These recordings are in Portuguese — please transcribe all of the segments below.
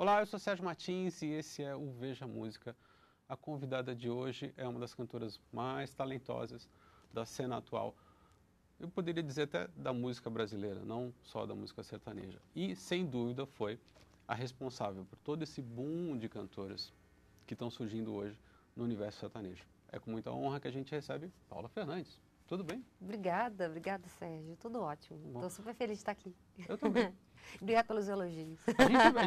Olá, eu sou Sérgio Martins e esse é o Veja Música. A convidada de hoje é uma das cantoras mais talentosas da cena atual. Eu poderia dizer até da música brasileira, não só da música sertaneja. E, sem dúvida, foi a responsável por todo esse boom de cantoras que estão surgindo hoje no universo sertanejo. É com muita honra que a gente recebe Paula Fernandes. Tudo bem? Obrigada, Sérgio. Tudo ótimo. Estou super feliz de estar aqui. Eu também. Obrigada pelos elogios. A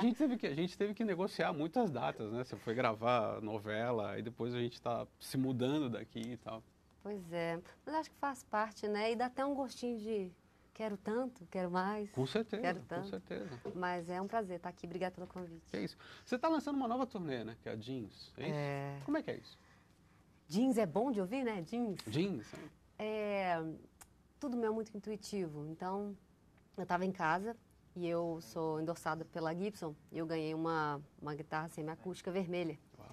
gente teve que negociar muitas datas, né? Você foi gravar novela, e depois a gente está se mudando daqui e tal. Pois é, mas acho que faz parte, né? E dá até um gostinho de quero tanto, quero mais. Com certeza, quero tanto. com certeza. Mas é um prazer estar aqui. Obrigada pelo convite. É isso. Você está lançando uma nova turnê, né? Que é a Jeans, é isso? É. Como é que é isso? Jeans é bom de ouvir, né? Jeans. Jeans? Tudo meu é muito intuitivo. Então, eu estava em casa e eu sou endossada pela Gibson e eu ganhei uma guitarra semiacústica vermelha. Uau.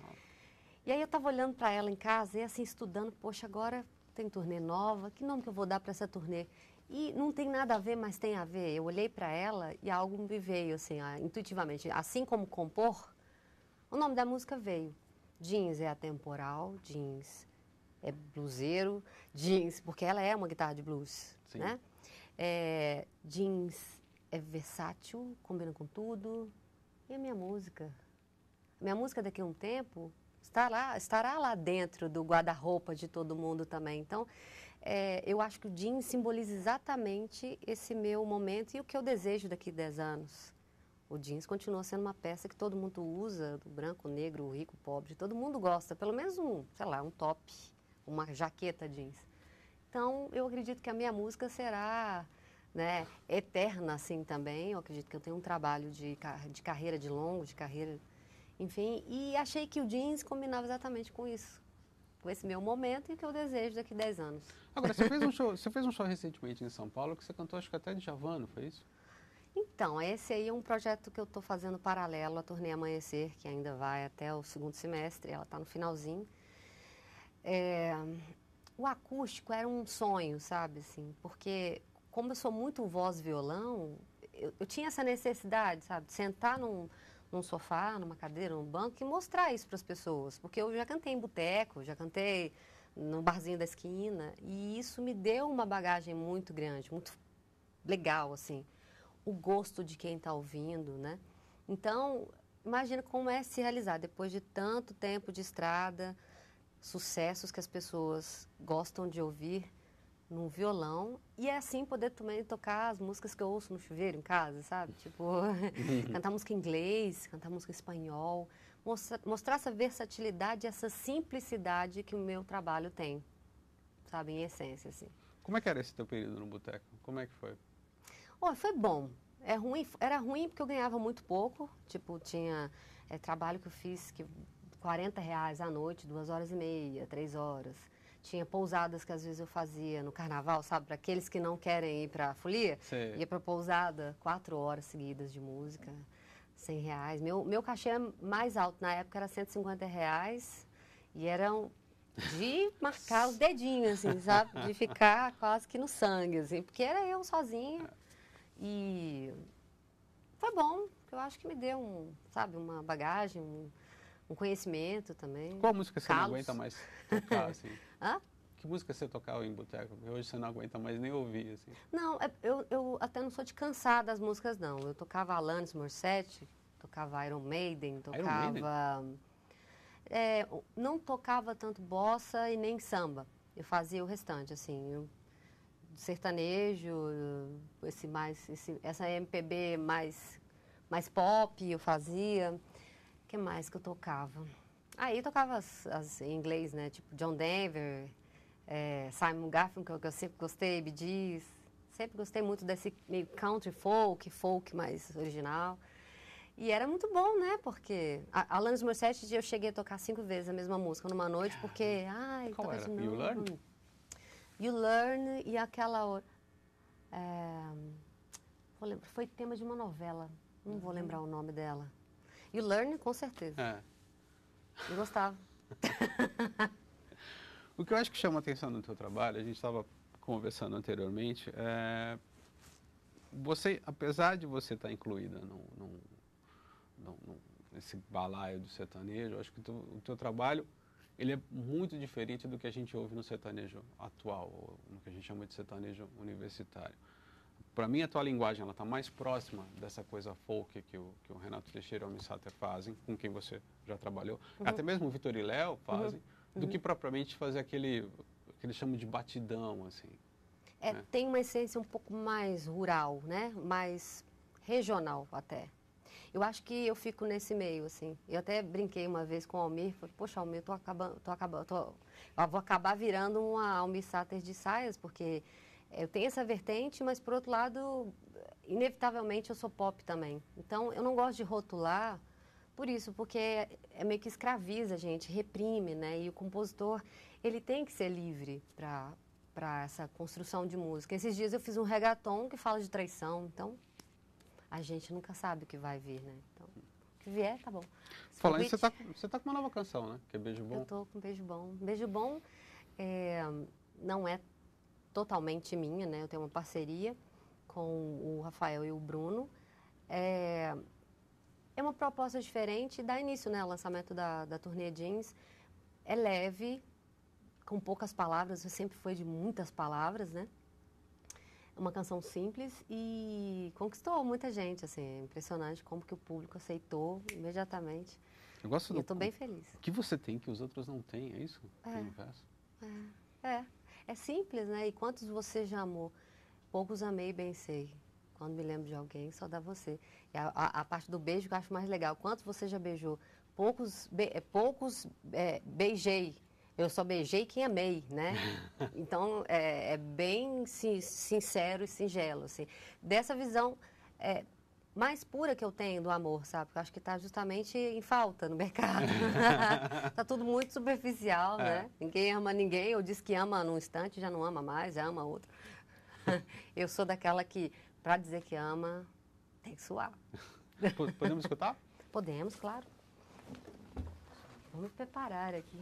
E aí eu estava olhando para ela em casa e assim estudando, poxa, agora tem turnê nova, que nome que eu vou dar para essa turnê? E não tem nada a ver, mas tem a ver. Eu olhei para ela e algo me veio assim, intuitivamente, assim como compor, o nome da música veio. Jeans é atemporal, jeans é bluseiro, jeans, porque ela é uma guitarra de blues, Sim. né? Jeans é versátil, combina com tudo. E a minha música? Minha música daqui a um tempo estará lá dentro do guarda-roupa de todo mundo também. Então, eu acho que o jeans simboliza exatamente esse meu momento e o que eu desejo daqui a 10 anos. O jeans continua sendo uma peça que todo mundo usa, do branco, negro, rico, pobre, todo mundo gosta. Pelo menos um top, uma jaqueta jeans. Então, eu acredito que a minha música será, né, eterna assim também. Eu acredito que eu tenho um trabalho de carreira de carreira, enfim. E achei que o jeans combinava exatamente com isso, com esse meu momento e o que eu desejo daqui a 10 anos. Agora, você fez um show recentemente em São Paulo que você cantou, acho que até de Djavan, não foi isso? Então, esse aí é um projeto que eu estou fazendo paralelo à Turnê Amanhecer, que ainda vai até o segundo semestre, ela está no finalzinho. O acústico era um sonho, sabe, assim, porque como eu sou muito voz e violão, eu tinha essa necessidade, sabe, de sentar num sofá, numa cadeira, num banco e mostrar isso para as pessoas, porque eu já cantei em boteco, já cantei no barzinho da esquina, e isso me deu uma bagagem muito grande, muito legal, assim, o gosto de quem está ouvindo, né? Então, imagina como é se realizar depois de tanto tempo de estrada, sucessos que as pessoas gostam de ouvir num violão e assim poder também tocar as músicas que eu ouço no chuveiro em casa, sabe? Tipo, cantar música em inglês, cantar música em espanhol, mostrar essa versatilidade, essa simplicidade que o meu trabalho tem, sabe? Em essência, assim. Como é que era esse teu período no boteco? Como é que foi? Foi bom. Era ruim porque eu ganhava muito pouco. Tipo, tinha trabalho que eu fiz que R$ 40 à noite, 2h30, 3 horas. Tinha pousadas que às vezes eu fazia no carnaval, sabe? Para aqueles que não querem ir para a folia, Sei. ia para pousada 4 horas seguidas de música, R$ 100. Meu cachê mais alto na época era R$ 150 e eram de marcar os dedinhos, assim, sabe? De ficar quase que no sangue, assim, porque era eu sozinha. E foi bom, porque eu acho que me deu uma bagagem, um conhecimento também. Qual música você não aguenta mais tocar, assim? Hã? Que música você tocava em boteco? Porque hoje você não aguenta mais nem ouvir, assim. Não, eu até não sou de cansar das músicas, não. Eu tocava Alanis Morissette, tocava Iron Maiden, tocava... não tocava tanto bossa e nem samba. Eu fazia o restante, assim... sertanejo, essa MPB mais pop eu fazia. O que mais que eu tocava? Aí eu tocava as em inglês, né? Tipo John Denver, Simon Garfunkel, que eu sempre gostei, Bee Gees. Sempre gostei muito desse meio country folk mais original. E era muito bom, né? Porque a Alanis Morissette, eu cheguei a tocar 5 vezes a mesma música numa noite, porque... Qual era? You Learn? You Learn e aquela outra. Foi tema de uma novela. Não vou lembrar o nome dela. You Learn, com certeza. Eu gostava. O que eu acho que chama atenção no teu trabalho, a gente estava conversando anteriormente, você, apesar de você estar incluída esse balaio do sertanejo. Eu acho que o teu trabalho ele é muito diferente do que a gente ouve no sertanejo atual, ou no que a gente chama de sertanejo universitário. Para mim, a tua linguagem está mais próxima dessa coisa folk que o Renato Teixeira e o Almir Sater fazem, com quem você já trabalhou, até mesmo o Vitor e Léo fazem, do que propriamente fazer aquele que eles chamam de batidão, assim. Né? Tem uma essência um pouco mais rural, né? Mais regional até. Eu acho que eu fico nesse meio, assim. Eu até brinquei uma vez com o Almir, falei, poxa, Almir, eu vou acabar virando uma Almir Sater de saias, porque eu tenho essa vertente, mas por outro lado, inevitavelmente eu sou pop também. Então, eu não gosto de rotular por isso, porque é meio que escraviza a gente, reprime, né? E o compositor, ele tem que ser livre para essa construção de música. Esses dias eu fiz um reggaeton que fala de traição, então a gente nunca sabe o que vai vir, né? Então, o que vier, tá bom. Falando isso, você tá com uma nova canção, né? Que é Beijo Bom. Eu tô com Beijo Bom. Beijo Bom não é totalmente minha, né? Eu tenho uma parceria com o Rafael e o Bruno. É uma proposta diferente, dá início, né? O lançamento da turnê Jeans. É leve, com poucas palavras, sempre foi de muitas palavras, né? Uma canção simples e conquistou muita gente, assim, é impressionante como que o público aceitou imediatamente. Eu gosto eu estou bem feliz. O que você tem que os outros não têm, é isso? É simples, né? E quantos você já amou? Poucos amei, bem sei. Quando me lembro de alguém, só dá você. E a parte do beijo que eu acho mais legal. Quantos você já beijou? Poucos beijei. Eu só beijei quem amei, né? Então, é bem sincero e singelo, assim. Dessa visão mais pura que eu tenho do amor, sabe? Porque eu acho que está justamente em falta no mercado. Está tudo muito superficial, né? Ninguém ama ninguém, ou diz que ama num instante, já não ama mais, já ama outro. Eu sou daquela que, para dizer que ama, tem que suar. Podemos escutar? Podemos, claro. Vamos preparar aqui.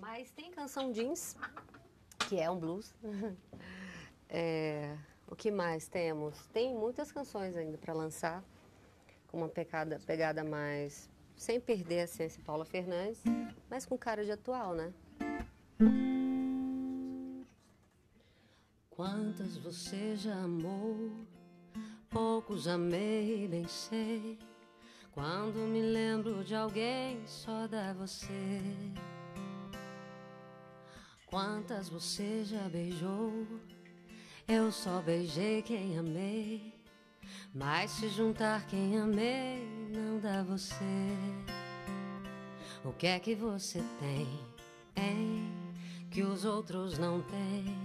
Mas tem canção jeans, que é um blues. O que mais temos? Tem muitas canções ainda para lançar, com uma pegada mais... Sem perder a essência Paula Fernandes, mas com cara de atual, né? Quantas você já amou, poucos amei, bem sei. Quando me lembro de alguém, só dá você. Quantas você já beijou, eu só beijei quem amei. Mas se juntar quem amei, não dá você. O que é que você tem, hein, que os outros não têm?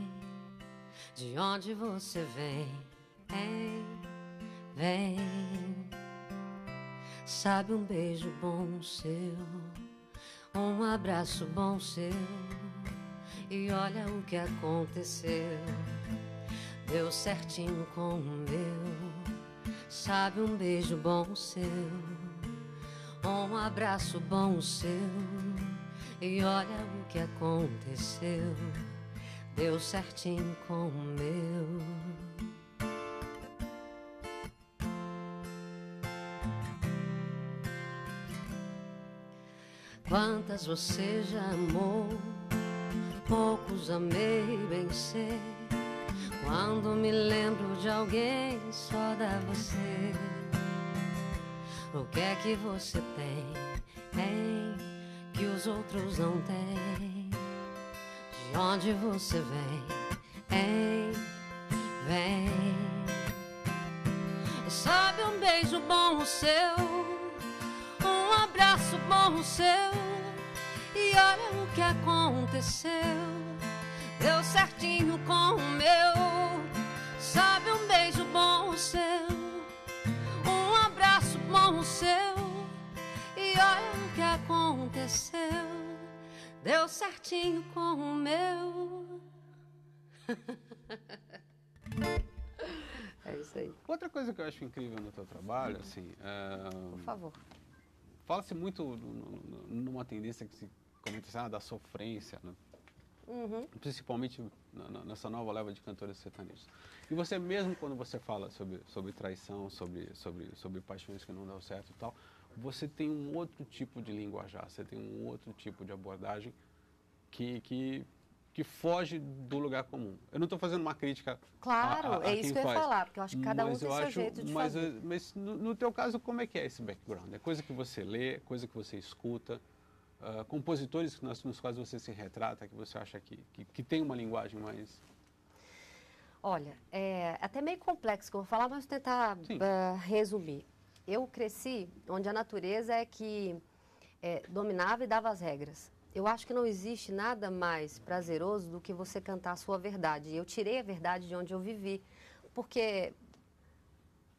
De onde você vem, hein, vem. Sabe, um beijo bom seu, um abraço bom seu, e olha o que aconteceu, deu certinho com o meu. Sabe, um beijo bom seu, um abraço bom seu, e olha o que aconteceu, deu certinho com o meu. Quantas você já amou, poucos amei, bem sei. Quando me lembro de alguém, só dá você. O que é que você tem, hein, que os outros não têm? De onde você vem, hein, vem. Sabe, um beijo bom seu, um abraço bom seu, e olha o que aconteceu, deu certinho com o meu. Sabe, um beijo bom seu, um abraço bom seu, e olha o que aconteceu, deu certinho com o meu. É isso aí. Outra coisa que eu acho incrível no teu trabalho, assim... Por favor. Fala-se muito numa tendência que se comenta assim, da sofrência, né? principalmente nessa nova leva de cantores sertanejos. E você mesmo, quando você fala sobre traição, sobre paixões que não dão certo e tal, você tem um outro tipo de linguajar, você tem um outro tipo de abordagem que foge do lugar comum. Eu não estou fazendo uma crítica Claro, a é isso quem que eu ia faz, falar, porque eu acho que cada um mas tem eu seu acho, jeito de fazer. mas no teu caso, como é que é esse background? É coisa que você lê, coisa que você escuta, compositores nos quais você se retrata, que você acha que tem uma linguagem mais... Olha, é até meio complexo que eu vou falar, mas vou tentar resumir. Eu cresci onde a natureza é que dominava e dava as regras. Eu acho que não existe nada mais prazeroso do que você cantar a sua verdade. Eu tirei a verdade de onde eu vivi, porque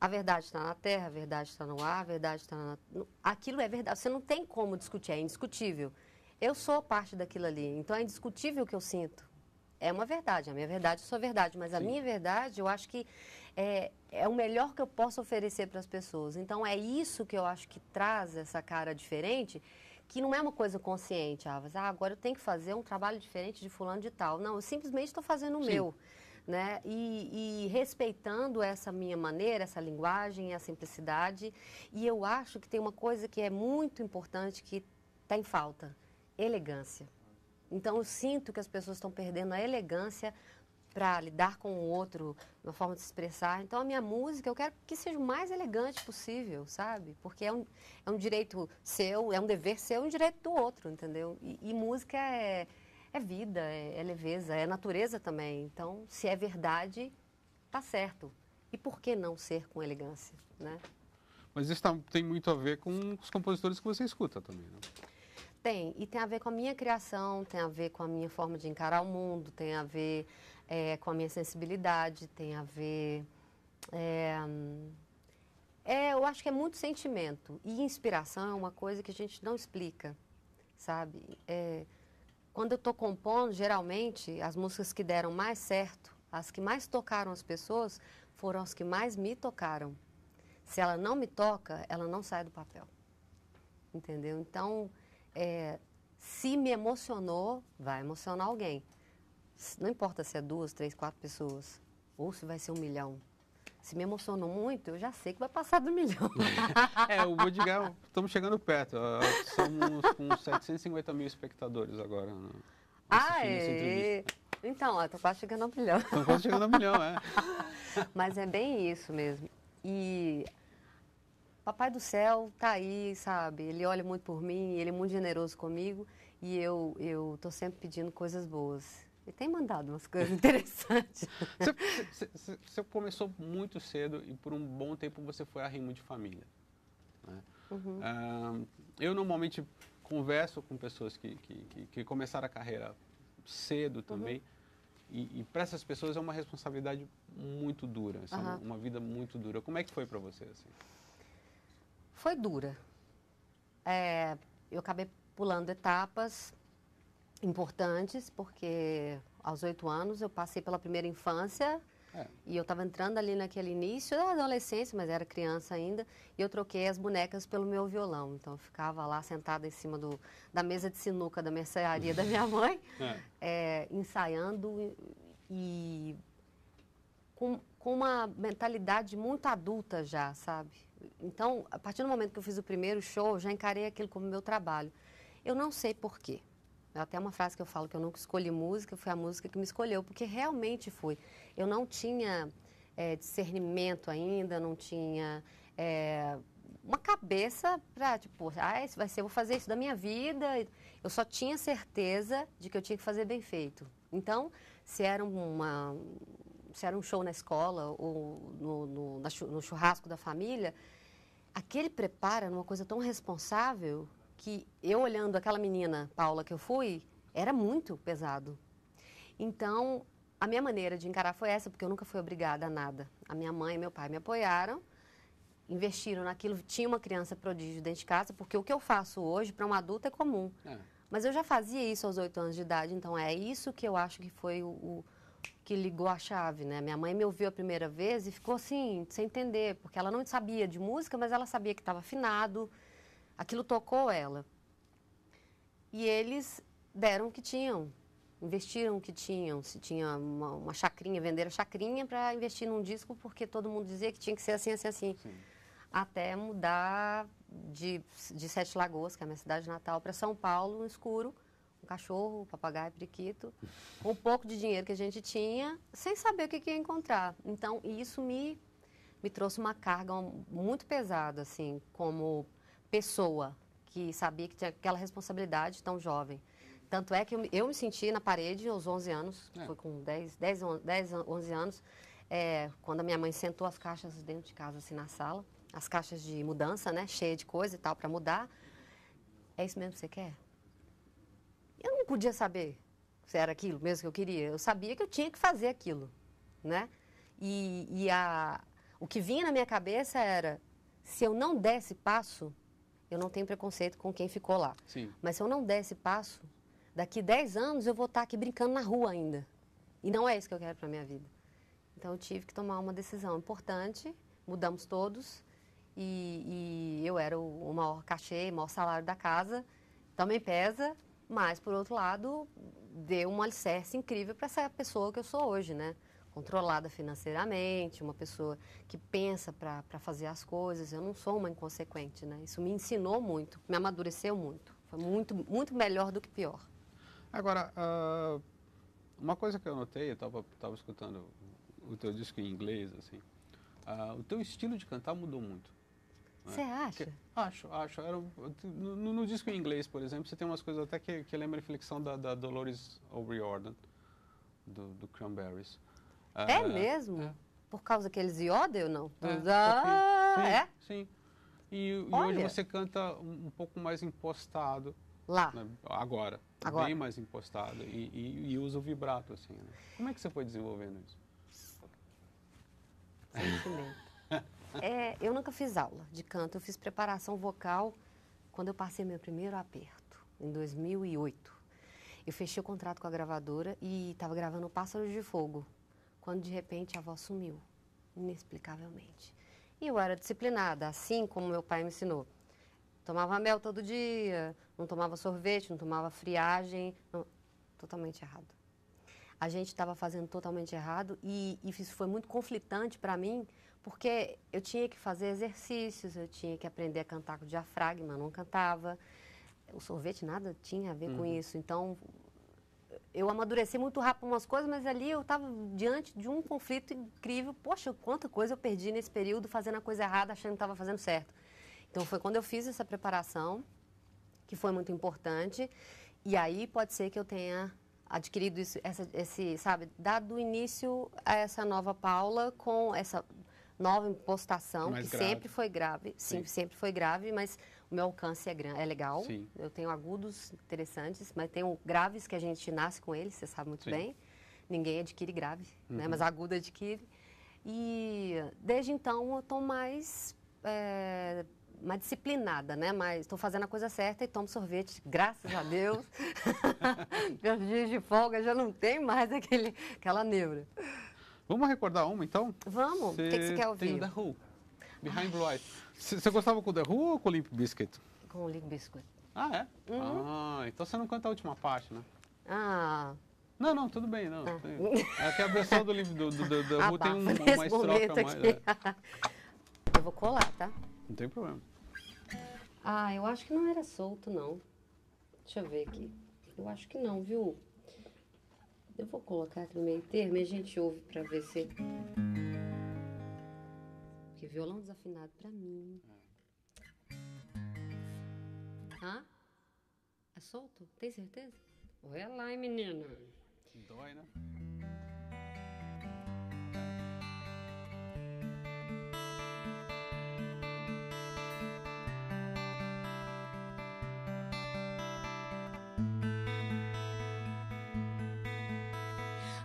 a verdade está na terra, a verdade está no ar, a verdade está aquilo é verdade. Você não tem como discutir, é indiscutível. Eu sou parte daquilo ali, então é indiscutível o que eu sinto. É uma verdade, a minha verdade é a sua verdade, mas a minha verdade eu acho que é o melhor que eu posso oferecer para as pessoas. Então é isso que eu acho que traz essa cara diferente, que não é uma coisa consciente, agora eu tenho que fazer um trabalho diferente de fulano de tal. Não, eu simplesmente estou fazendo o meu, né? E respeitando essa minha maneira, essa linguagem, a simplicidade. E eu acho que tem uma coisa que é muito importante que está em falta, elegância. Então, eu sinto que as pessoas estão perdendo a elegância para lidar com o outro, uma forma de se expressar. Então, a minha música, eu quero que seja o mais elegante possível, sabe? Porque é um direito seu, é um dever seu e um direito do outro, entendeu? E música é vida, é leveza, é natureza também. Então, se é verdade, tá certo. E por que não ser com elegância, né? Mas isso tem muito a ver com os compositores que você escuta também, né? Tem, e tem a ver com a minha criação, tem a ver com a minha forma de encarar o mundo, tem a ver com a minha sensibilidade, tem a ver... eu acho que é muito sentimento. E inspiração é uma coisa que a gente não explica, sabe? Quando eu estou compondo, geralmente, as músicas que deram mais certo, as que mais tocaram as pessoas, foram as que mais me tocaram. Se ela não me toca, ela não sai do papel. Entendeu? Então... se me emocionou, vai emocionar alguém. Não importa se é 2, 3, 4 pessoas, ou se vai ser 1 milhão. Se me emocionou muito, eu já sei que vai passar do 1 milhão. O Bodigão, estamos chegando perto. Somos com 750 mil espectadores agora. Então, estou quase chegando ao 1 milhão. Estamos quase chegando ao 1 milhão, Mas é bem isso mesmo. E... Papai do Céu tá aí, sabe? Ele olha muito por mim, ele é muito generoso comigo e eu tô sempre pedindo coisas boas. Ele tem mandado umas coisas interessantes. Você começou muito cedo e por um bom tempo você foi arrimo de família, né? Eu normalmente converso com pessoas que começaram a carreira cedo também e para essas pessoas é uma responsabilidade muito dura, uma vida muito dura. Como é que foi para você, assim? Foi dura. Eu acabei pulando etapas importantes, porque aos 8 anos eu passei pela primeira infância e eu estava entrando ali naquele início da adolescência, mas era criança ainda, e eu troquei as bonecas pelo meu violão. Então eu ficava lá sentada em cima da mesa de sinuca da mercearia da minha mãe, ensaiando e com uma mentalidade muito adulta já, sabe? Então, a partir do momento que eu fiz o primeiro show, eu já encarei aquilo como meu trabalho. Eu não sei porquê. Até uma frase que eu falo que eu nunca escolhi música, foi a música que me escolheu, porque realmente foi. Eu não tinha discernimento ainda, não tinha uma cabeça para, tipo, isso vai ser, eu vou fazer isso da minha vida. Eu só tinha certeza de que eu tinha que fazer bem feito. Então, se era um show na escola ou no churrasco da família, aquele preparo era uma coisa tão responsável que eu olhando aquela menina, Paula, que eu fui, era muito pesado. Então, a minha maneira de encarar foi essa, porque eu nunca fui obrigada a nada. A minha mãe e meu pai me apoiaram, investiram naquilo. Tinha uma criança prodígio dentro de casa, porque o que eu faço hoje para um adulto é comum. Mas eu já fazia isso aos 8 anos de idade, então é isso que eu acho que foi que ligou a chave, né? Minha mãe me ouviu a primeira vez e ficou assim, sem entender, porque ela não sabia de música, mas ela sabia que estava afinado, aquilo tocou ela. E eles deram o que tinham, investiram o que tinham. Se tinha uma chacrinha, venderam a chacrinha para investir num disco, porque todo mundo dizia que tinha que ser assim, assim, assim. Sim. Até mudar de Sete Lagoas, que é a minha cidade natal, para São Paulo, no escuro, um cachorro, um papagaio, periquito, com um pouco de dinheiro que a gente tinha, sem saber o que ia encontrar. Então, isso me trouxe uma carga muito pesada, assim, como pessoa que sabia que tinha aquela responsabilidade tão jovem. Tanto é que eu me senti na parede aos 11 anos, foi com 10, 11 anos, quando a minha mãe sentou as caixas dentro de casa, assim, na sala, as caixas de mudança, né, cheia de coisa e tal, para mudar. É isso mesmo que você quer? Eu não podia saber se era aquilo mesmo que eu queria. Eu sabia que eu tinha que fazer aquilo, né? O que vinha na minha cabeça era, se eu não der esse passo, eu não tenho preconceito com quem ficou lá. Sim. Mas se eu não der esse passo, daqui 10 anos eu vou estar aqui brincando na rua ainda. E não é isso que eu quero para a minha vida. Então eu tive que tomar uma decisão importante, mudamos todos, e eu era o maior cachê, o maior salário da casa, também pesa, mas, por outro lado, deu um alicerce incrível para essa pessoa que eu sou hoje, né? Controlada financeiramente, uma pessoa que pensa para fazer as coisas. Eu não sou uma inconsequente, né? Isso me ensinou muito, me amadureceu muito. Foi muito, muito melhor do que pior. Agora, uma coisa que eu notei, eu estava escutando o teu disco em inglês, assim, o teu estilo de cantar mudou muito. Você acha? Acho. No disco em inglês, por exemplo, você tem umas coisas até que lembra a inflexão da Dolores O'Riordan, do Cranberries. É mesmo? É. Por causa daqueles iodel, não? Sim. E hoje você canta um pouco mais impostado. Lá. Né? Agora. Bem mais impostado. E usa o vibrato, assim. Né? Como é que você foi desenvolvendo isso? Sentimento. Eu nunca fiz aula de canto. Eu fiz preparação vocal quando eu passei meu primeiro aperto, em 2008. Eu fechei o contrato com a gravadora e estava gravando Pássaros de Fogo, quando de repente a voz sumiu, inexplicavelmente. E eu era disciplinada, assim como meu pai me ensinou. Tomava mel todo dia, não tomava sorvete, não tomava friagem. Totalmente errado. A gente estava fazendo totalmente errado e isso foi muito conflitante para mim, porque eu tinha que fazer exercícios, eu tinha que aprender a cantar com diafragma, não cantava. O sorvete nada tinha a ver com isso. Então, eu amadureci muito rápido umas coisas, mas ali eu estava diante de um conflito incrível. Poxa, quanta coisa eu perdi nesse período fazendo a coisa errada, achando que estava fazendo certo. Então, foi quando eu fiz essa preparação, que foi muito importante. E aí, pode ser que eu tenha adquirido dado início a essa nova Paula com essa nova impostação, mais que grave. Sempre foi grave. Sim, sempre foi grave, mas o meu alcance é legal. Sim. Eu tenho agudos interessantes, mas tenho graves que a gente nasce com eles, você sabe muito bem. Ninguém adquire grave, né? Mas agudo adquire. E desde então eu estou mais disciplinada, né? Mas estou fazendo a coisa certa e tomo sorvete, graças a Deus. Meus dias de folga já não tem mais aquela neura. Vamos recordar uma, então? Vamos. O que você quer ouvir? Tem o The Who, Behind Blue Eyes. Você gostava com o The Who ou com o Limp Bizkit? Com o Limp Bizkit. Ah, é? Então você não canta a última parte, né? Não, tudo bem, não. É que a versão do The Who tem uma estrofe a mais. Eu vou colar, tá? Não tem problema. Eu acho que não era solto, não. Deixa eu ver aqui. Eu acho que não, viu? Eu vou colocar aqui no meio termo e a gente ouve pra ver se... Porque violão desafinado pra mim. É solto? Tem certeza? Olha lá, hein, menina. Dói, né?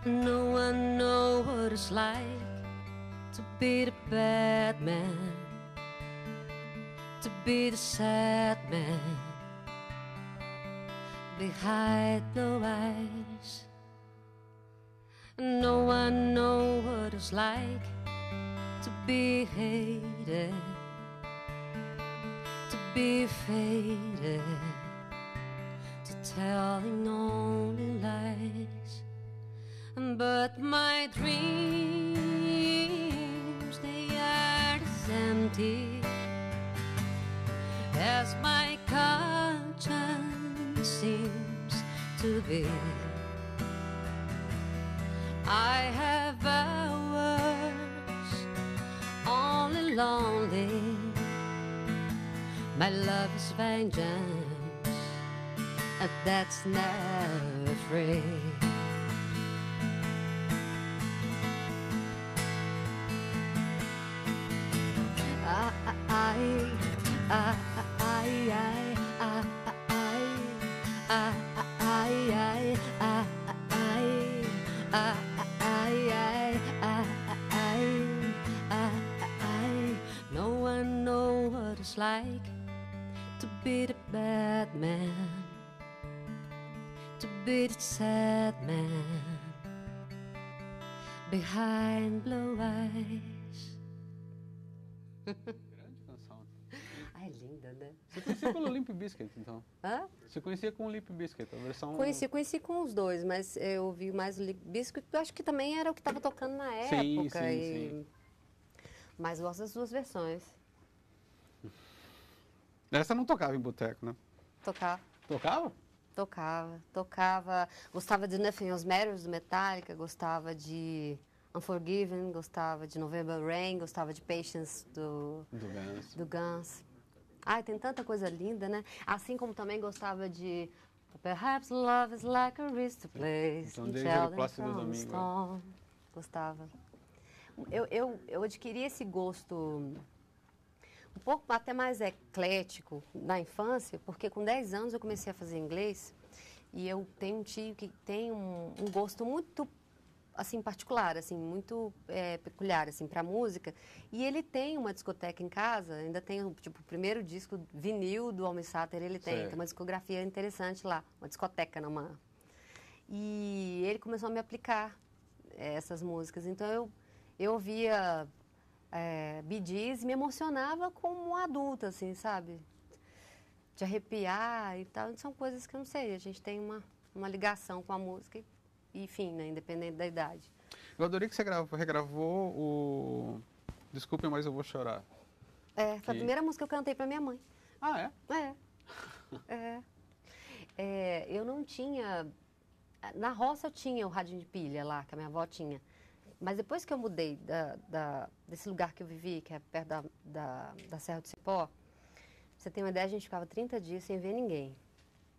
No one knows what it's like to be the bad man, to be the sad man behind blue eyes. No one knows what it's like to be hated, to be faded, to telling only lies. But my dreams, they are as empty as my conscience seems to be. I have hours only lonely. My love is vengeance, and that's never free. No one knows what it's like to be the bad man, to be the sad man behind blue eyes. Grande canção. Ai, linda, né? Você conhecia pelo Limp Bizkit, então? Hã? Você conhecia com o Limp Bizkit, a versão... Conheci com os dois, mas eu ouvi mais o Limp Bizkit, porque eu acho que também era o que estava tocando na época. Sim. Mas gosto das duas versões. Essa não tocava em boteco, né? Tocava. Tocava? Tocava. Gostava de Nothing Else Matters, do Metallica, gostava de Unforgiven, gostava de November Rain, gostava de Patience, do Guns. Ai, tem tanta coisa linda, né? Assim como também gostava de Perhaps Love is Like a Risky Place. Então, desde o Plácido Domingo. Gostava. Eu adquiri esse gosto um pouco até mais eclético na infância, porque com 10 anos eu comecei a fazer inglês e eu tenho um tio que tem um gosto muito assim particular, assim muito peculiar assim para música, e ele tem uma discoteca em casa, ainda tem tipo o primeiro disco vinil do Almir Sater, ele tem uma discografia interessante lá, uma discoteca numa. E ele começou a me aplicar essas músicas, então eu ouvia Bee Gees e me emocionava como adulta, assim, sabe? De arrepiar e tal. São coisas que eu não sei, a gente tem uma ligação com a música, enfim, né? Independente da idade. Eu adorei que você regravou o Desculpe, mas eu vou chorar. Foi a primeira música que eu cantei pra minha mãe. Ah, é? Eu não tinha... Na roça eu tinha o radinho de pilha lá, que a minha avó tinha. Mas depois que eu mudei desse lugar que eu vivi, que é perto da Serra do Cipó, pra você ter uma ideia, a gente ficava 30 dias sem ver ninguém.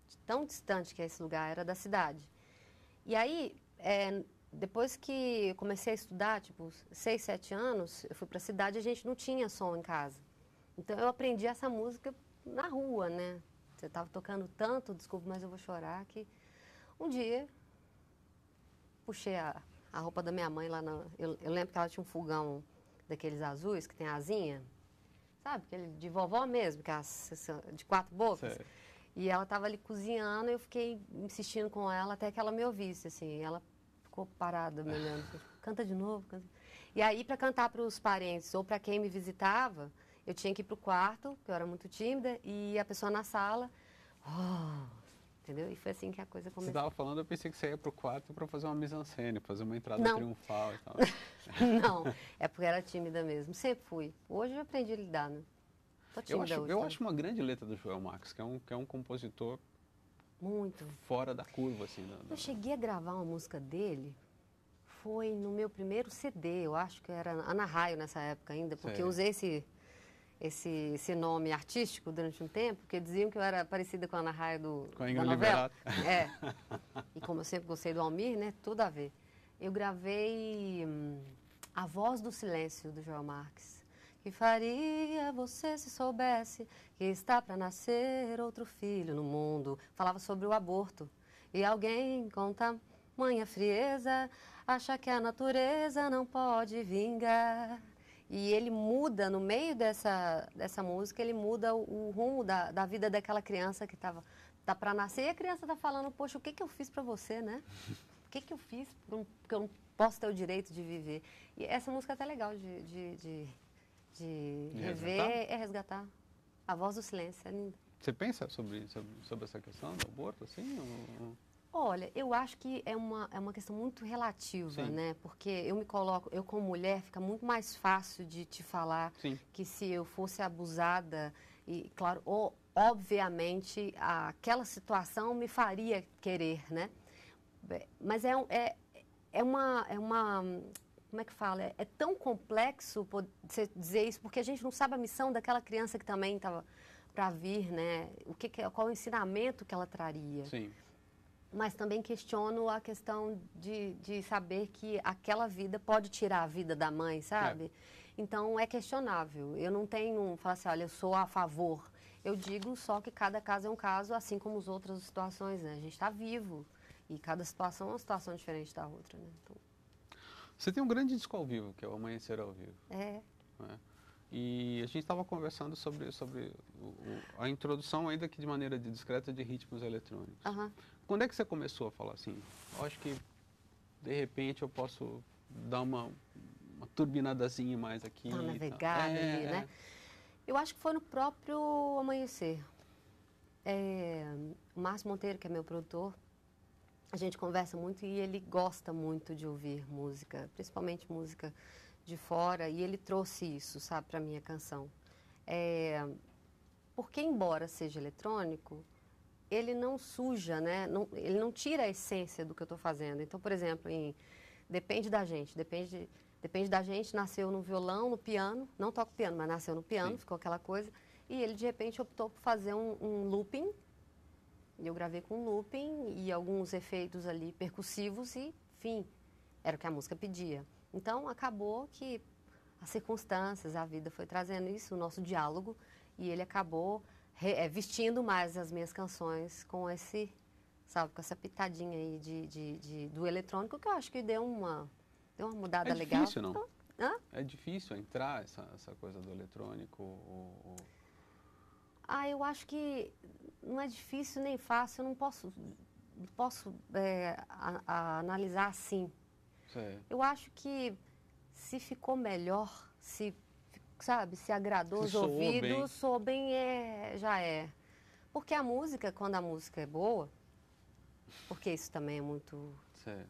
De tão distante que esse lugar era da cidade. E aí, depois que eu comecei a estudar, tipo, 6, 7 anos, eu fui para a cidade e a gente não tinha som em casa. Então eu aprendi essa música na rua, né? Você estava tocando tanto, desculpa, mas eu vou chorar, que um dia puxei a roupa da minha mãe lá eu lembro que ela tinha um fogão daqueles azuis, que tem asinha, sabe? Aquele de vovó mesmo, que é de 4 bocas. Sei. E ela estava ali cozinhando, eu fiquei insistindo com ela até que ela me ouvisse, assim. Ela ficou parada me olhando, canta de novo. Canta. E aí, para cantar para os parentes ou para quem me visitava, eu tinha que ir para o quarto, porque eu era muito tímida, e a pessoa na sala, entendeu? E foi assim que a coisa começou. Você estava falando, eu pensei que você ia para o quarto para fazer uma mise-en-scène, fazer uma entrada triunfal e tal. Não, é porque eu era tímida mesmo, sempre fui. Hoje eu aprendi a lidar, né? Tô tímida hoje. Eu acho uma grande letra do Joel Marques, que é um compositor muito fora da curva, assim. Eu cheguei a gravar uma música dele, foi no meu primeiro CD, eu acho que era Ana Raio nessa época ainda, porque eu usei esse nome artístico durante um tempo, porque diziam que eu era parecida com a Ana Raio com a Ingrid da novela. Liberato. E como eu sempre gostei do Almir, né, tudo a ver. Eu gravei A Voz do Silêncio, do Joel Marques. Que faria você se soubesse que está para nascer outro filho no mundo. Falava sobre o aborto. E alguém com tamanha frieza acha que a natureza não pode vingar. E ele muda, no meio dessa música, ele muda o rumo da vida daquela criança que tá para nascer. E a criança está falando, poxa, o que eu fiz para você, né? O que eu fiz porque eu não posso ter o direito de viver? E essa música é até legal de rever, resgatar. A Voz do Silêncio, é linda. Você pensa sobre essa questão do aborto, assim? Olha, eu acho que é uma questão muito relativa, Sim. né? Porque eu me coloco, eu como mulher, fica muito mais fácil de te falar Sim. que se eu fosse abusada, e claro, obviamente, aquela situação me faria querer, né? Mas como é que fala? É tão complexo você dizer isso, porque a gente não sabe a missão daquela criança que também estava para vir, né? Qual o ensinamento que ela traria. Sim. Mas também questiono a questão de saber que aquela vida pode tirar a vida da mãe, sabe? Então, é questionável. Eu não tenho, falar assim, olha, eu sou a favor. Eu digo só que cada caso é um caso, assim como as outras situações, né? A gente está vivo e cada situação é uma situação diferente da outra, né? Então, Você tem um grande disco ao vivo, que é o Amanhecer ao Vivo. é. Né? E a gente estava conversando sobre a introdução, ainda que de maneira discreta, de ritmos eletrônicos. Aham. Quando é que você começou a falar assim, eu acho que de repente eu posso dar uma turbinadazinha mais aqui? Tá e tal. navegada ali, né? Eu acho que foi no próprio Amanhecer. O Márcio Monteiro, que é meu produtor, a gente conversa muito e ele gosta muito de ouvir música, principalmente música de fora, e ele trouxe isso, sabe, para minha canção. Porque, embora seja eletrônico, ele não suja, né? Ele não tira a essência do que eu estou fazendo. Então, por exemplo, Depende da Gente. Depende da Gente, nasceu no violão, no piano, não toco piano, mas nasceu no piano, Sim. ficou aquela coisa. E ele, de repente, optou por fazer um looping. Eu gravei com looping e alguns efeitos ali percussivos e, enfim, era o que a música pedia. Então, acabou que as circunstâncias, a vida foi trazendo isso, o nosso diálogo, e ele acabou vestindo mais as minhas canções com esse, sabe, com essa pitadinha aí do eletrônico, que eu acho que deu uma mudada legal. É difícil, não? Hã? É difícil entrar essa coisa do eletrônico? Eu acho que não é difícil nem fácil, eu não posso analisar assim. Sei. Eu acho que se ficou melhor, se agradou Se os soou bem. ouvidos, soou bem, já é. Porque a música, quando a música é boa, porque isso também é muito, Sei.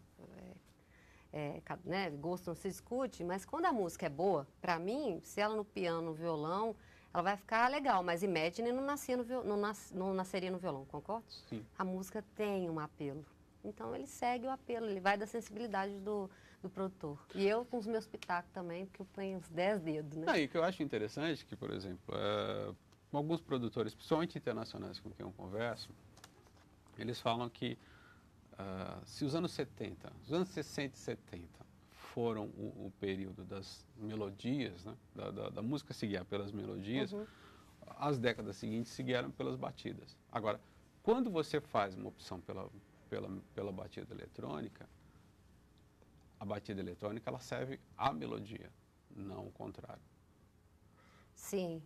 né, gosto não se discute, mas quando a música é boa, para mim, se ela no piano, no violão, ela vai ficar legal, mas Imagine não nasceria no violão, concorda? Sim. A música tem um apelo. Então, ele segue o apelo, ele vai da sensibilidade do produtor. E eu com os meus pitacos também, porque eu ponho uns 10 dedos, né? E o que eu acho interessante é que, por exemplo, alguns produtores, principalmente internacionais com quem eu converso, eles falam que se os anos 70, os anos 60 e 70 foram o período das melodias, né, da música se guiar pelas melodias, as décadas seguintes se guiaram pelas batidas. Agora, quando você faz uma opção pela batida eletrônica, a batida eletrônica ela serve à melodia, não o contrário. Sim.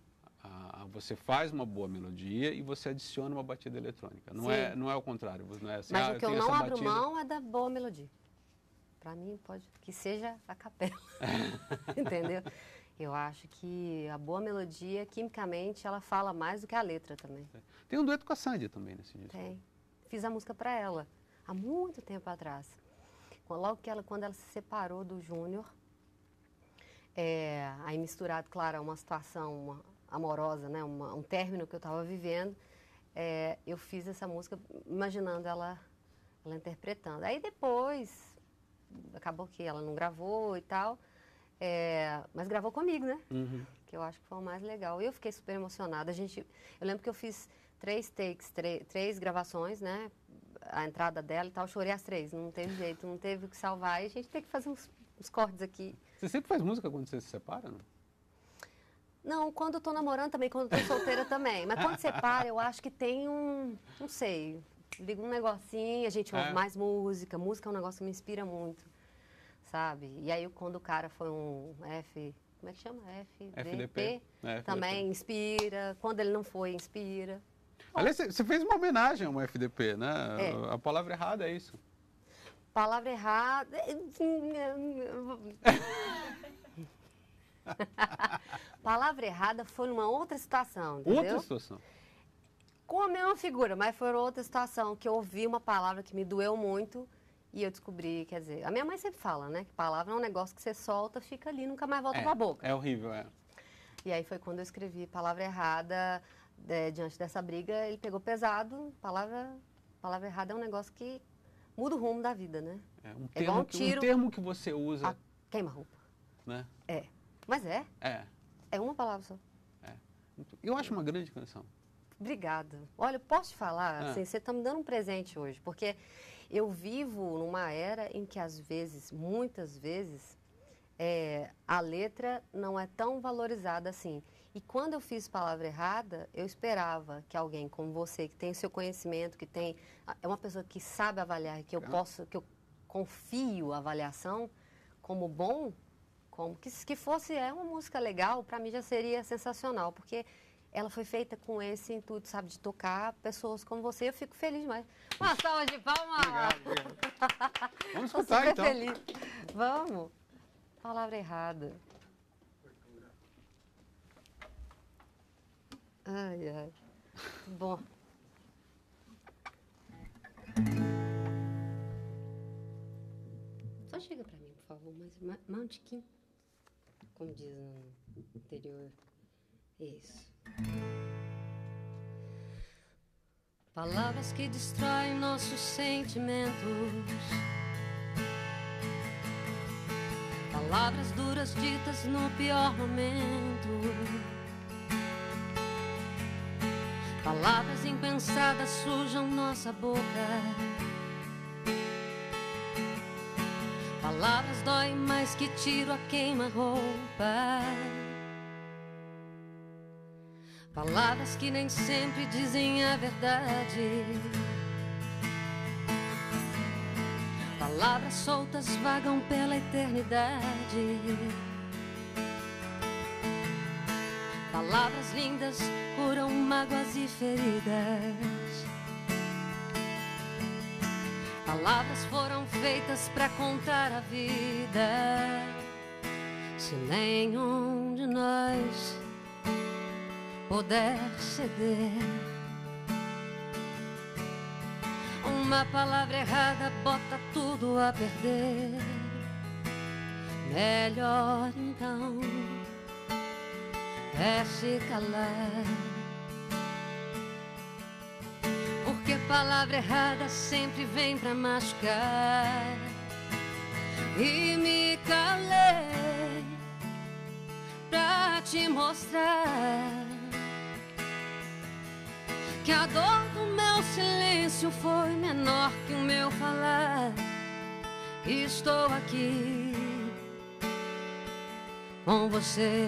Você faz uma boa melodia e você adiciona uma batida eletrônica. Não é o contrário. Não é assim, Mas o que eu não abro batida... mão é da boa melodia. Para mim, pode que seja a capela. Entendeu? Eu acho que a boa melodia, quimicamente, ela fala mais do que a letra também. Tem um dueto com a Sandy também nesse disco. Tem. Fiz a música para ela, há muito tempo atrás. Logo quando ela se separou do Júnior, aí misturado, claro, a uma situação amorosa, né, um término que eu estava vivendo, eu fiz essa música imaginando ela interpretando. Aí depois, acabou que ela não gravou e tal, mas gravou comigo, né? Uhum. Que eu acho que foi o mais legal. Eu fiquei super emocionada. Eu lembro que eu fiz 3 takes, 3 gravações, né? A entrada dela e tal, eu chorei as 3, não teve jeito, não teve o que salvar. E a gente tem que fazer uns cortes aqui. Você sempre faz música quando você se separa, não? Não, quando eu tô namorando também, quando eu tô solteira também. Mas quando separa, eu acho que tem não sei, liga um negocinho, a gente ouve mais música. Música é um negócio que me inspira muito, sabe? E aí quando o cara foi um como é que chama? FDP. Também inspira. Quando ele não foi, inspira. Aliás, você fez uma homenagem a uma FDP, né? A palavra errada é isso. Palavra errada... Palavra errada foi numa outra situação, entendeu? Outra situação. com a mesma figura, mas foi outra situação que eu ouvi uma palavra que me doeu muito e eu descobri, quer dizer, a minha mãe sempre fala, né, que palavra é um negócio que você solta, fica ali, nunca mais volta pra boca. É horrível, é. E aí foi quando eu escrevi palavra errada, diante dessa briga, ele pegou pesado, palavra errada é um negócio que muda o rumo da vida, né? É igual um tiro, um termo que você usa... Queima-roupa. Né? Mas é. É uma palavra só. Eu acho uma grande canção. Obrigada. Olha, eu posso te falar, assim, você está me dando um presente hoje, porque eu vivo numa era em que, às vezes, muitas vezes, a letra não é tão valorizada assim. E quando eu fiz palavra errada, eu esperava que alguém como você, que tem o seu conhecimento, que é uma pessoa que sabe avaliar, que eu confio a avaliação como bom, como que fosse uma música legal, para mim já seria sensacional, porque ela foi feita com esse intuito, sabe, de tocar pessoas como você. Eu fico feliz demais. Uma salva de palmas! Obrigado. Vamos escutar, então. Feliz. Vamos. Palavra errada. Ai, ai. Bom. Só chega pra mim, por favor, mas mais um tiquinho. Como diz no interior. Isso. Palavras que destroem nossos sentimentos. Palavras duras ditas no pior momento. Palavras impensadas sujam nossa boca. Palavras doem mais que tiro a queima-roupa. Palavras que nem sempre dizem a verdade. Palavras soltas vagam pela eternidade. Palavras lindas curam mágoas e feridas. Palavras foram feitas pra contar a vida. Se nenhum de nós puder ceder, uma palavra errada bota tudo a perder. Melhor então é se calar, porque palavra errada sempre vem pra machucar. E me calei pra te mostrar que a dor do meu silêncio foi menor que o meu falar. Estou aqui com você,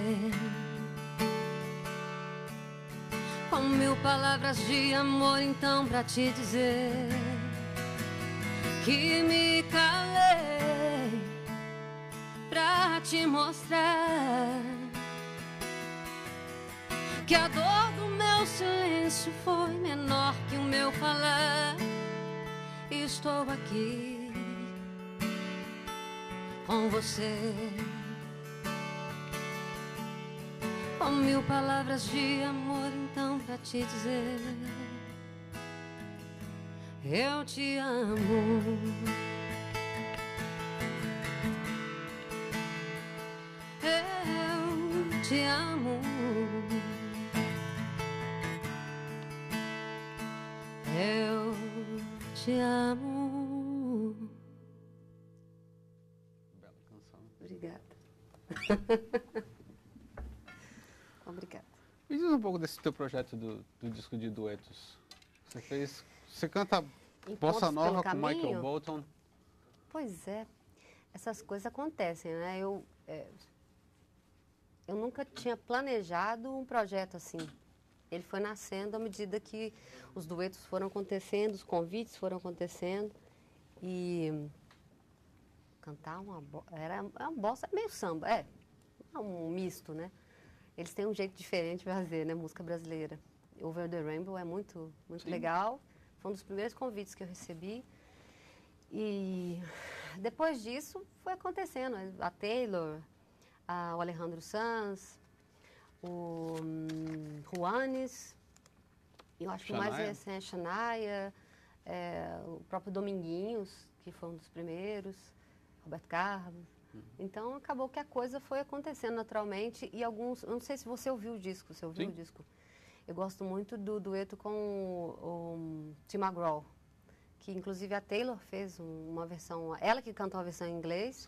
com 1000 palavras de amor então pra te dizer que me calei pra te mostrar que a dor do meu silêncio foi menor que o meu falar. Estou aqui com você, com 1000 palavras de amor então pra te dizer eu te amo. Eu te amo. Eu te amo. Bela canção. Obrigada. Obrigada. Me diz um pouco desse teu projeto do disco de duetos. Você canta bossa nova com Michael Bolton. Pois é, essas coisas acontecem, né? Eu nunca tinha planejado um projeto assim. Ele foi nascendo à medida que os duetos foram acontecendo, os convites foram acontecendo. E cantar era uma bossa, meio samba, é um misto, né? Eles têm um jeito diferente de fazer, né? Música brasileira. Over the Rainbow é muito legal. Foi um dos primeiros convites que eu recebi. E depois disso foi acontecendo. A Taylor, o Alejandro Sanz, o Juanes Eu acho que o mais recente é Xanaia, o próprio Dominguinhos, que foi um dos primeiros, Roberto Carlos. Então, acabou que a coisa foi acontecendo naturalmente e alguns... Eu não sei se você ouviu o disco, você ouviu o disco? Eu gosto muito do dueto com o Tim McGraw, que inclusive a Taylor fez uma versão... Ela que cantou a versão em inglês.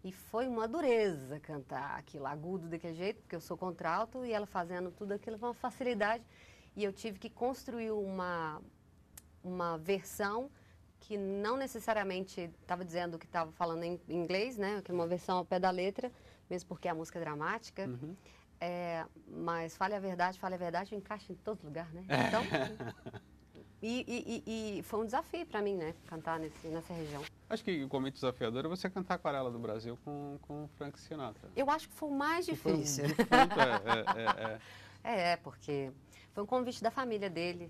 E foi uma dureza cantar aquilo agudo daquele jeito, porque eu sou contralto e ela fazendo tudo aquilo foi uma facilidade. E eu tive que construir uma versão que não necessariamente estava dizendo que estava falando em inglês, né? Que é uma versão ao pé da letra, mesmo porque a música é dramática. Mas fale a verdade, encaixa em todo lugar, né? Então, e foi um desafio para mim, né? Cantar nessa região. Acho que o momento desafiador é você cantar Aquarela do Brasil com o Frank Sinatra. Eu acho que foi o mais difícil. Porque foi um convite da família dele,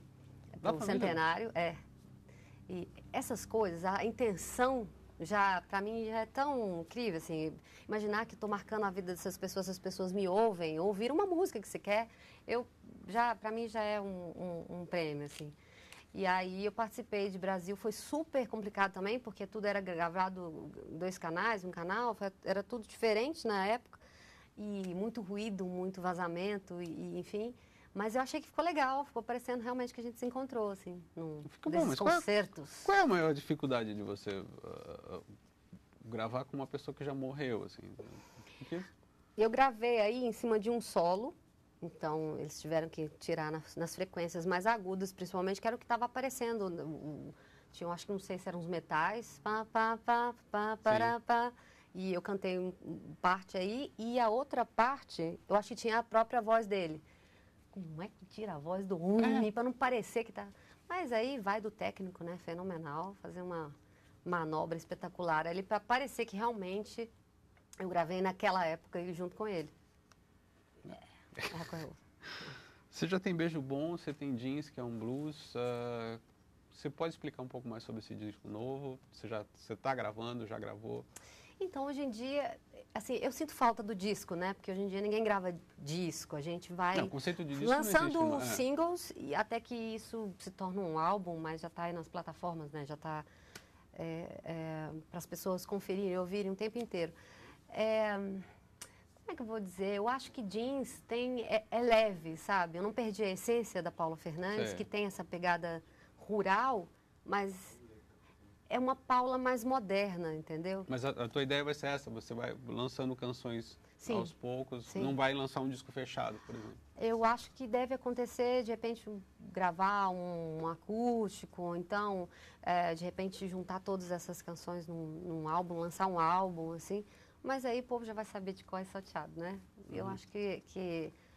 para o centenário. E essas coisas, a intenção, para mim, já é tão incrível, assim, imaginar que estou marcando a vida dessas pessoas, as pessoas me ouvem, ouvir uma música que você quer, para mim já é um prêmio, assim. E aí eu participei de Brasil, foi super complicado também, porque tudo era gravado em 2 canais, um canal, era tudo diferente na época, e muito ruído, muito vazamento, enfim. Mas eu achei que ficou legal, ficou parecendo realmente que a gente se encontrou, assim, nesses concertos. Qual é a maior dificuldade de você gravar com uma pessoa que já morreu, assim? Eu gravei aí em cima de um solo, então eles tiveram que tirar nas frequências mais agudas, principalmente, que era o que estava aparecendo. Tinha, acho que não sei se eram os metais, e eu cantei parte aí, e a outra parte, eu acho que tinha a própria voz dele. Como é que tira a voz do homem para não parecer que tá... Mas aí vai do técnico, né? Fenomenal, fazer uma manobra espetacular ali para parecer que realmente eu gravei naquela época e junto com ele. Você já tem Beijo Bom, você tem Jeans, que é um blues. Você pode explicar um pouco mais sobre esse disco novo? Você está gravando, já gravou? Então, hoje em dia, assim, eu sinto falta do disco, né? Porque hoje em dia ninguém grava disco, a gente vai o conceito de disco lançando não existe, singles e até que isso se torna um álbum, mas já está aí nas plataformas, né? Já está para as pessoas conferirem, ouvirem o tempo inteiro. Como é que eu vou dizer? Eu acho que Jeans é leve, sabe? Eu não perdi a essência da Paula Fernandes, que tem essa pegada rural, mas é uma Paula mais moderna, entendeu? Mas a tua ideia vai ser essa, você vai lançando canções aos poucos, não vai lançar um disco fechado, por exemplo? Eu acho que deve acontecer, de repente, gravar um acústico, ou então, de repente, juntar todas essas canções num álbum, lançar um álbum, assim. Mas aí o povo já vai saber de qual é salteado, né? Eu acho que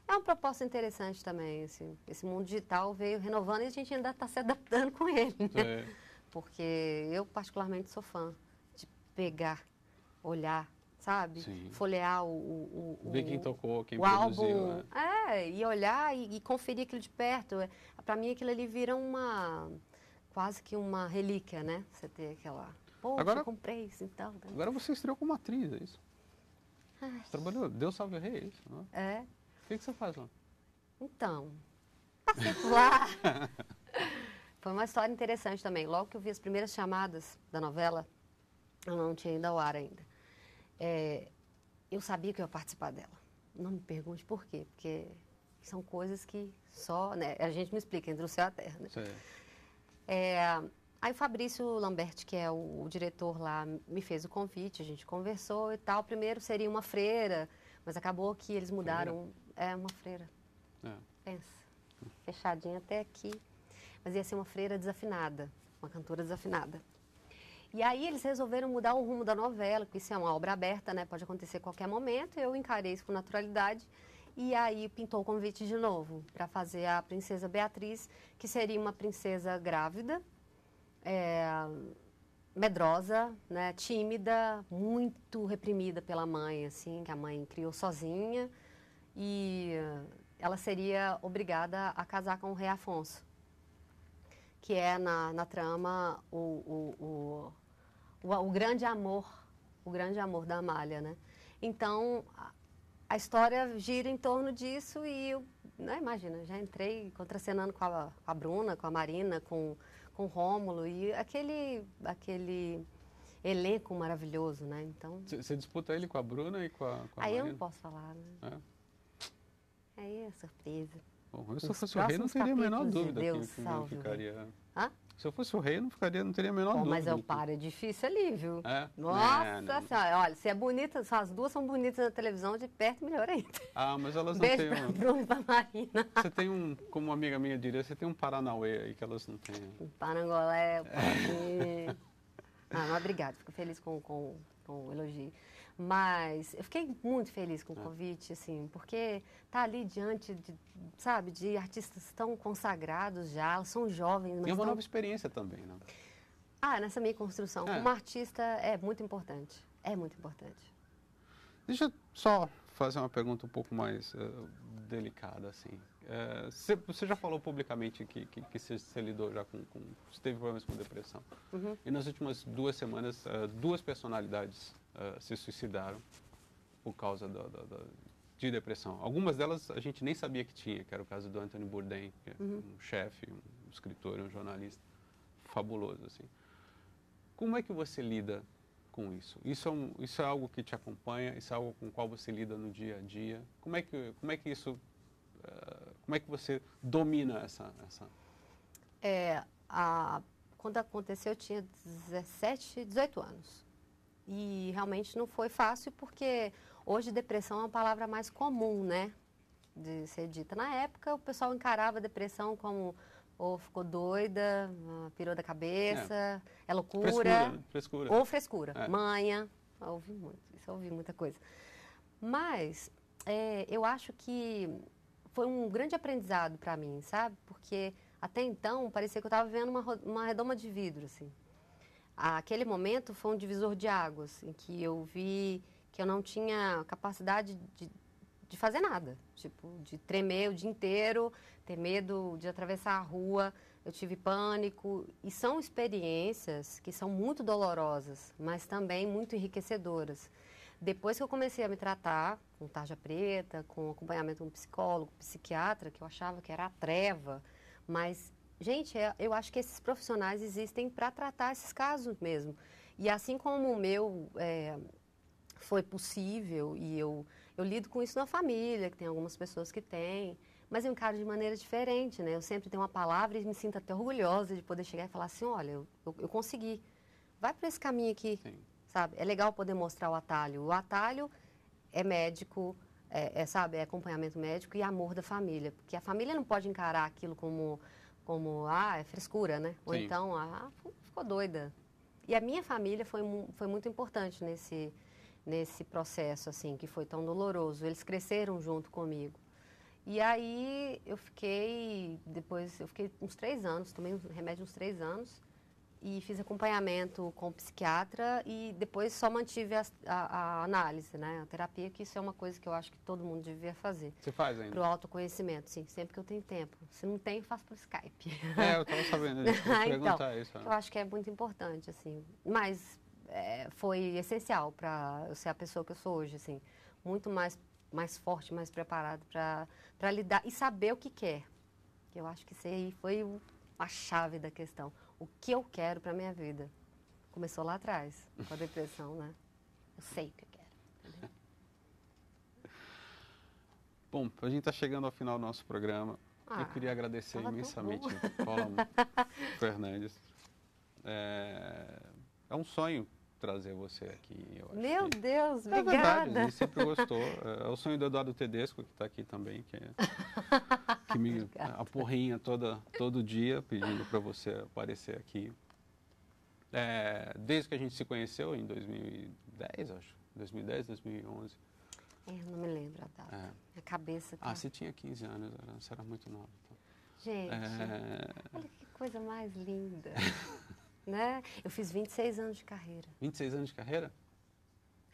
é uma proposta interessante também, assim. Esse mundo digital veio renovando e a gente ainda está se adaptando com ele, né? Porque eu, particularmente, sou fã de pegar, olhar, sabe? Sim. Folhear ver quem tocou, quem produziu. Álbum, e olhar e conferir aquilo de perto. Para mim, aquilo ali vira quase que uma relíquia, né? Você ter aquela... Poxa, agora, eu comprei isso, então. Né? Agora você estreou como atriz, é isso? Você trabalhou, Deus Salve o Rei, é isso? Não é? O que você faz lá? Então, passei por lá. Foi uma história interessante também. Logo que eu vi as primeiras chamadas da novela, eu não tinha ido ao ar ainda. Eu sabia que eu ia participar dela. Não me pergunte por quê, porque são coisas que só, né, a gente não explica entre o céu e a terra. Né? Aí o Fabrício Lambert, que é o diretor lá, me fez o convite, a gente conversou e tal. Primeiro seria uma freira, mas acabou que eles mudaram. Uma freira. Pensa, fechadinha até aqui. Mas ia ser uma freira desafinada, uma cantora desafinada. E aí eles resolveram mudar o rumo da novela, porque isso é uma obra aberta, né? Pode acontecer a qualquer momento. Eu encarei isso com naturalidade. E aí pintou o convite de novo para fazer a Princesa Beatriz, que seria uma princesa grávida, medrosa, né, tímida, muito reprimida pela mãe, assim, que a mãe criou sozinha, e ela seria obrigada a casar com o rei Afonso, que é na trama o grande amor da Amália, né? Então a história gira em torno disso e né, imagina, já entrei contracenando com a Bruna, com a Marina, com o Rômulo, e aquele elenco maravilhoso, né? Então... Você disputa ele com a Bruna e com a Aí Marina? eu não posso falar, né? Aí é surpresa. Bom, se eu fosse o rei, não teria a menor dúvida que eu ficaria... Hã? Se eu fosse o rei, não teria a menor dúvida. Mas o par é difícil ali, viu? É? Nossa Senhora, olha, se é bonita, se as duas são bonitas na televisão, de perto melhor ainda. Ah, mas elas não Beijo têm pra Bruna e pra Marina. Você tem como uma amiga minha diria, você tem um Paranauê aí que elas não têm. Um Parangolé, mas obrigada, fico feliz com o elogio. Mas eu fiquei muito feliz com o convite, assim, porque tá ali diante de artistas tão consagrados já, elas são jovens. Mas E é uma nova experiência também, né? Nessa minha construção, como artista, é muito importante. É muito importante. Deixa eu só fazer uma pergunta um pouco mais delicada, assim. Você já falou publicamente que você lidou já você teve problemas com depressão. Uhum. E nas últimas 2 semanas, 2 personalidades se suicidaram por causa de depressão. Algumas delas a gente nem sabia que tinha, que era o caso do Anthony Bourdain, que é um chefe, um escritor, um jornalista fabuloso, assim. Como é que você lida com isso? Isso é algo que te acompanha? Isso é algo com o qual você lida no dia a dia? Como é que isso... como é que você domina essa... Quando aconteceu, eu tinha 18 anos. E realmente não foi fácil, porque hoje depressão é uma palavra mais comum, né? De ser dita. Na época, o pessoal encarava a depressão como ou ficou doida, pirou da cabeça, é loucura. Frescura. Ou frescura. Manha. Eu ouvi muita coisa. Mas eu acho que foi um grande aprendizado para mim, sabe? Porque até então parecia que eu estava vivendo uma redoma de vidro, assim. Aquele momento foi um divisor de águas, em que eu vi que eu não tinha capacidade de fazer nada. Tipo, de tremer o dia inteiro, ter medo de atravessar a rua. Eu tive pânico. E são experiências que são muito dolorosas, mas também muito enriquecedoras. Depois que eu comecei a me tratar com tarja preta, com acompanhamento de um psicólogo, psiquiatra, que eu achava que era a treva, mas... Gente, eu acho que esses profissionais existem para tratar esses casos mesmo. E assim como o meu foi possível, e eu lido com isso na família, que tem algumas pessoas que têm, mas eu encaro de maneira diferente, né? Eu sempre tenho uma palavra e me sinto até orgulhosa de poder chegar e falar assim, olha, eu consegui. Vai para esse caminho aqui, sabe? É legal poder mostrar o atalho. O atalho é médico, sabe? É acompanhamento médico e amor da família. Porque a família não pode encarar aquilo como é frescura, né? Ou então, ficou doida. E a minha família foi muito importante nesse processo, assim, que foi tão doloroso. Eles cresceram junto comigo. E aí, depois eu fiquei uns 3 anos, tomei um remédio uns 3 anos, e fiz acompanhamento com o psiquiatra e depois só mantive a análise, né? A terapia, que isso é uma coisa que eu acho que todo mundo devia fazer. Você faz ainda? Para o autoconhecimento, sim, sempre que eu tenho tempo. Se não tenho, faço por Skype. Eu estava sabendo disso, vou perguntar isso. Eu acho que é muito importante, assim. Mas foi essencial para eu ser a pessoa que eu sou hoje, assim. Muito mais forte, mais preparada para lidar e saber o que quer. Que eu acho que isso aí foi a chave da questão. O que eu quero para a minha vida. Começou lá atrás, com a depressão, né? Eu sei o que eu quero. Entendeu? Bom, a gente está chegando ao final do nosso programa. Eu queria agradecer imensamente Paula Fernandes. É um sonho trazer você aqui. Eu acho Meu Deus, obrigada. É verdade, a gente sempre gostou. É o sonho do Eduardo Tedesco, que está aqui também, que me apurrinha todo dia pedindo para você aparecer aqui. Desde que a gente se conheceu, em 2010, acho. 2010, 2011. Não me lembro a data. A cabeça tá... você tinha 15 anos, você era muito nova. Então. Gente, olha que coisa mais linda. Né? Eu fiz 26 anos de carreira. 26 anos de carreira?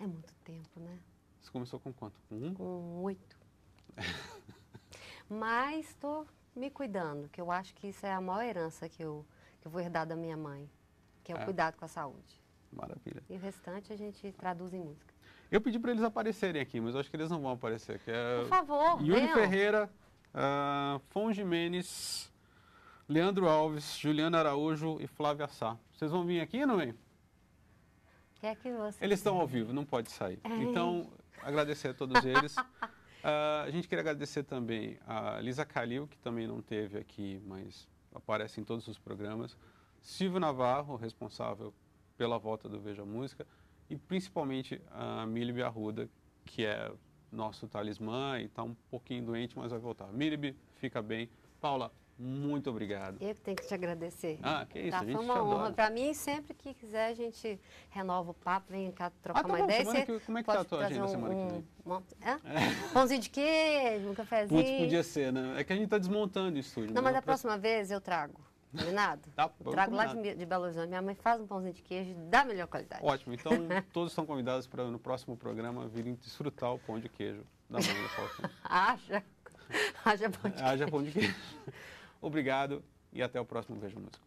É muito tempo, né? Você começou com quanto? Com 1? Com 8. Mas estou me cuidando, que eu acho que isso é a maior herança que eu vou herdar da minha mãe, que é o cuidado com a saúde. Maravilha. E o restante a gente traduz em música. Eu pedi para eles aparecerem aqui, mas eu acho que eles não vão aparecer. Por favor, Yuri Ferreira, Fon Jimenez, Leandro Alves, Juliana Araújo e Flávia Sá. Vocês vão vir aqui, não vem? Quer que você... Eles estão ao vivo, não pode sair. Então, agradecer a todos eles. A gente queria agradecer também a Lisa Calil, que também não esteve aqui, mas aparece em todos os programas. Silvio Navarro, responsável pela volta do Veja Música. E principalmente a Milib Arruda, que é nosso talismã e está um pouquinho doente, mas vai voltar. Milib, fica bem. Paula, muito obrigado. Eu que tenho que te agradecer. Que isso, a gente foi uma honra para mim. Sempre que quiser, a gente renova o papo, vem cá trocar uma ideia. Como é que está a tua agenda semana que vem? Pãozinho de queijo, um cafezinho. Putz, podia ser, né? É que a gente está desmontando o estúdio. Não, mas da próxima vez eu trago. Combinado? Trago lá combinado. de Belo Horizonte. Minha mãe faz um pãozinho de queijo da melhor qualidade. Ótimo. Então, todos estão convidados para no próximo programa virem desfrutar o pão de queijo da mãe da Faustino. Haja pão de queijo. Haja pão de queijo. Obrigado e até o próximo Veja Música.